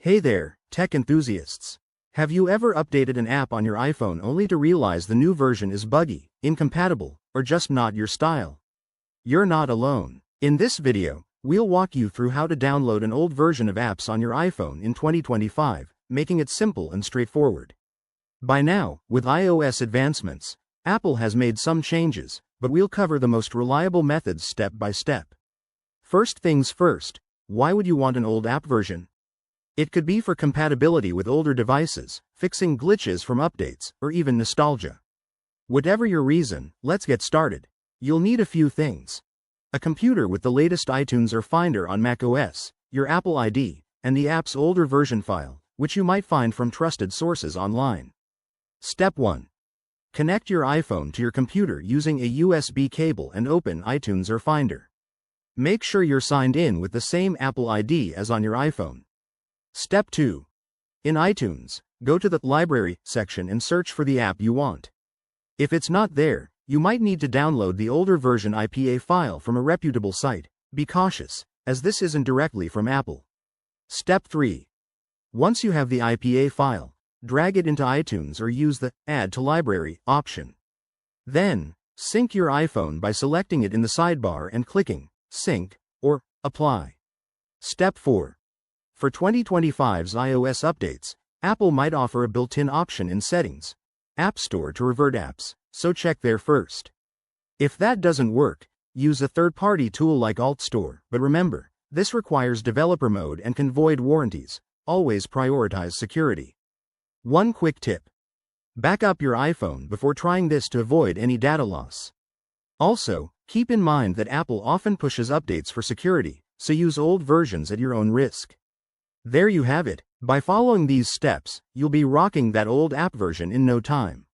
Hey there, tech enthusiasts. Have you ever updated an app on your iPhone only to realize the new version is buggy, incompatible, or just not your style? You're not alone. In this video, we'll walk you through how to download an old version of apps on your iPhone in 2025, making it simple and straightforward. By now, with iOS advancements, Apple has made some changes, but we'll cover the most reliable methods step by step. First things first, why would you want an old app version? It could be for compatibility with older devices, fixing glitches from updates, or even nostalgia. Whatever your reason, let's get started. You'll need a few things: a computer with the latest iTunes or Finder on macOS, your Apple ID, and the app's older version file, which you might find from trusted sources online. Step 1. Connect your iPhone to your computer using a USB cable and open iTunes or Finder. Make sure you're signed in with the same Apple ID as on your iPhone. Step 2. In iTunes, go to the Library section and search for the app you want. If it's not there, you might need to download the older version IPA file from a reputable site. Be cautious, as this isn't directly from Apple. Step 3. Once you have the IPA file, drag it into iTunes or use the Add to Library option. Then, sync your iPhone by selecting it in the sidebar and clicking Sync or Apply. Step 4. For 2025's iOS updates, Apple might offer a built-in option in Settings, App Store to revert apps, so check there first. If that doesn't work, use a third-party tool like AltStore, but remember, this requires developer mode and can void warranties. Always prioritize security. One quick tip: back up your iPhone before trying this to avoid any data loss. Also, keep in mind that Apple often pushes updates for security, so use old versions at your own risk. There you have it. By following these steps, you'll be rocking that old app version in no time.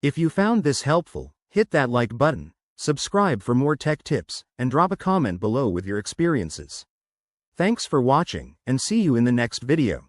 If you found this helpful, hit that like button, subscribe for more tech tips, and drop a comment below with your experiences. Thanks for watching, and see you in the next video.